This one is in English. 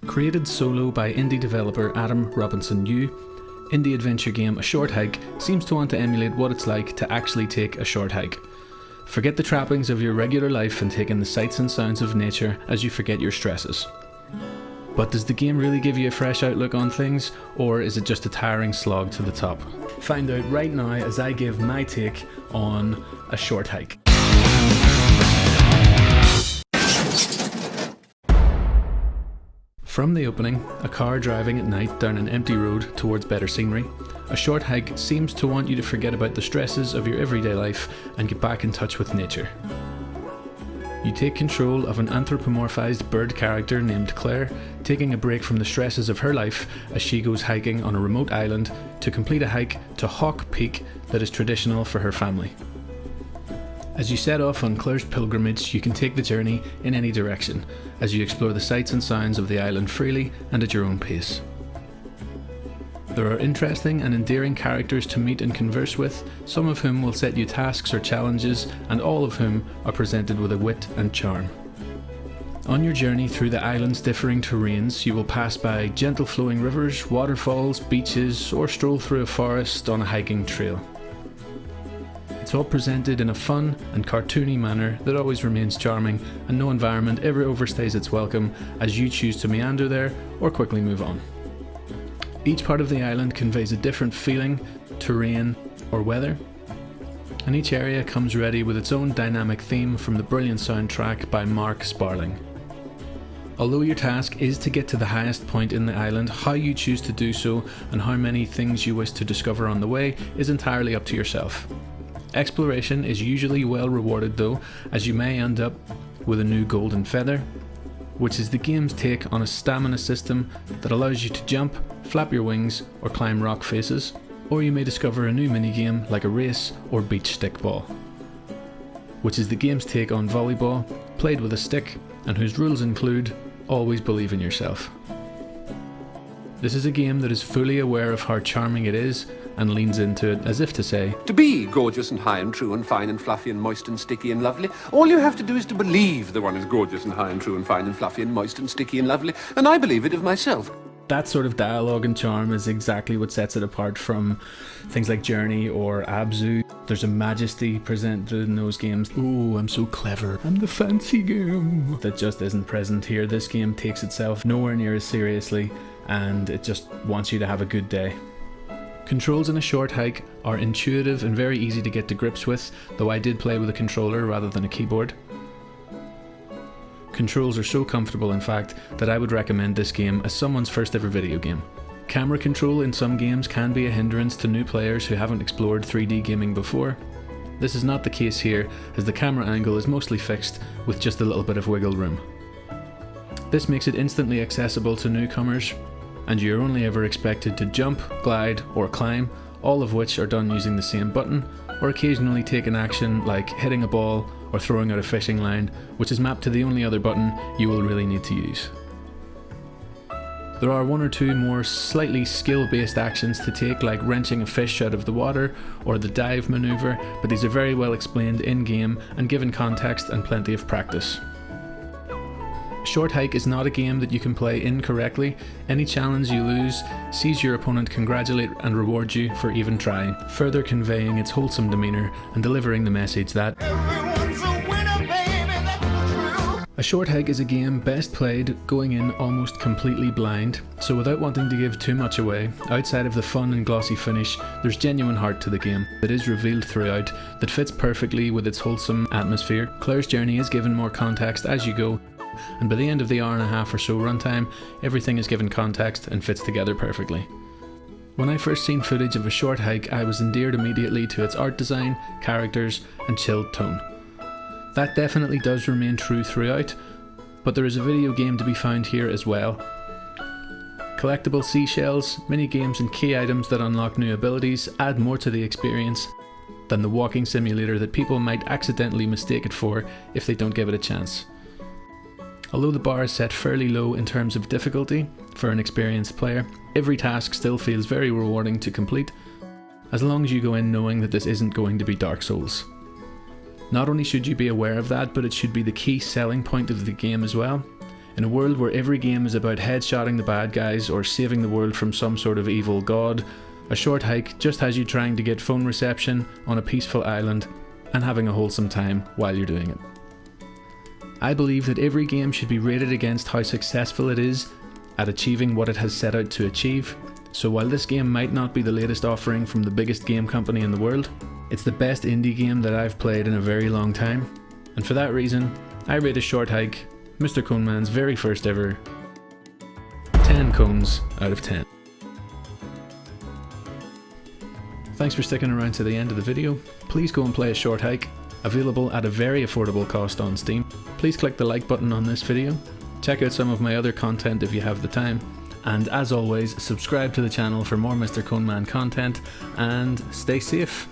Created solo by indie developer Adam Robinson Yu, indie adventure game A Short Hike seems to want to emulate what it's like to actually take a short hike. Forget the trappings of your regular life and take in the sights and sounds of nature as you forget your stresses. But does the game really give you a fresh outlook on things, or is it just a tiring slog to the top? Find out right now as I give my take on A Short Hike. From the opening, a car driving at night down an empty road towards better scenery, A Short Hike seems to want you to forget about the stresses of your everyday life and get back in touch with nature. You take control of an anthropomorphized bird character named Claire, taking a break from the stresses of her life as she goes hiking on a remote island to complete a hike to Hawk Peak that is traditional for her family. As you set off on Claire's pilgrimage, you can take the journey in any direction, as you explore the sights and sounds of the island freely and at your own pace. There are interesting and endearing characters to meet and converse with, some of whom will set you tasks or challenges, and all of whom are presented with a wit and charm. On your journey through the island's differing terrains, you will pass by gentle flowing rivers, waterfalls, beaches, or stroll through a forest on a hiking trail. It's all presented in a fun and cartoony manner that always remains charming, and no environment ever overstays its welcome as you choose to meander there or quickly move on. Each part of the island conveys a different feeling, terrain, or weather, and each area comes ready with its own dynamic theme from the brilliant soundtrack by Mark Sparling. Although your task is to get to the highest point in the island, how you choose to do so and how many things you wish to discover on the way is entirely up to yourself. Exploration is usually well rewarded though, as you may end up with a new golden feather, which is the game's take on a stamina system that allows you to jump, flap your wings, or climb rock faces, or you may discover a new minigame like a race or beach stickball, which is the game's take on volleyball, played with a stick, and whose rules include always believe in yourself. This is a game that is fully aware of how charming it is and leans into it as if to say, to be gorgeous and high and true and fine and fluffy and moist and sticky and lovely, all you have to do is to believe the one is gorgeous and high and true and fine and fluffy and moist and sticky and lovely, and I believe it of myself. That sort of dialogue and charm is exactly what sets it apart from things like Journey or Abzu. There's a majesty presented in those games. Oh, I'm so clever. I'm the fancy game. That just isn't present here. This game takes itself nowhere near as seriously, and it just wants you to have a good day. Controls in A Short Hike are intuitive and very easy to get to grips with, though I did play with a controller rather than a keyboard. Controls are so comfortable, in fact, that I would recommend this game as someone's first ever video game. Camera control in some games can be a hindrance to new players who haven't explored 3D gaming before. This is not the case here, as the camera angle is mostly fixed with just a little bit of wiggle room. This makes it instantly accessible to newcomers, and you're only ever expected to jump, glide, or climb, all of which are done using the same button, or occasionally take an action like hitting a ball or throwing out a fishing line, which is mapped to the only other button you will really need to use. There are one or two more slightly skill-based actions to take, like wrenching a fish out of the water or the dive maneuver, but these are very well explained in-game and given context and plenty of practice. Short Hike is not a game that you can play incorrectly. Any challenge you lose sees your opponent congratulate and reward you for even trying, further conveying its wholesome demeanour and delivering the message that everyone's a winner, baby, that's true. A Short Hike is a game best played going in almost completely blind, so without wanting to give too much away, outside of the fun and glossy finish, there's genuine heart to the game that is revealed throughout that fits perfectly with its wholesome atmosphere. Claire's journey is given more context as you go, and by the end of the hour and a half or so runtime, everything is given context and fits together perfectly. When I first seen footage of A Short Hike, I was endeared immediately to its art design, characters, and chilled tone. That definitely does remain true throughout, but there is a video game to be found here as well. Collectible seashells, mini-games and key items that unlock new abilities add more to the experience than the walking simulator that people might accidentally mistake it for if they don't give it a chance. Although the bar is set fairly low in terms of difficulty for an experienced player, every task still feels very rewarding to complete, as long as you go in knowing that this isn't going to be Dark Souls. Not only should you be aware of that, but it should be the key selling point of the game as well. In a world where every game is about headshotting the bad guys or saving the world from some sort of evil god, a short hike just has you trying to get phone reception on a peaceful island and having a wholesome time while you're doing it. I believe that every game should be rated against how successful it is at achieving what it has set out to achieve. So while this game might not be the latest offering from the biggest game company in the world, it's the best indie game that I've played in a very long time. And for that reason, I rate a short hike, MrConeman's very first ever, 10 cones out of 10. Thanks for sticking around to the end of the video. Please go and play a short hike, available at a very affordable cost on Steam. Please click the like button on this video. Check out some of my other content if you have the time. And as always, subscribe to the channel for more MrConeman content and stay safe.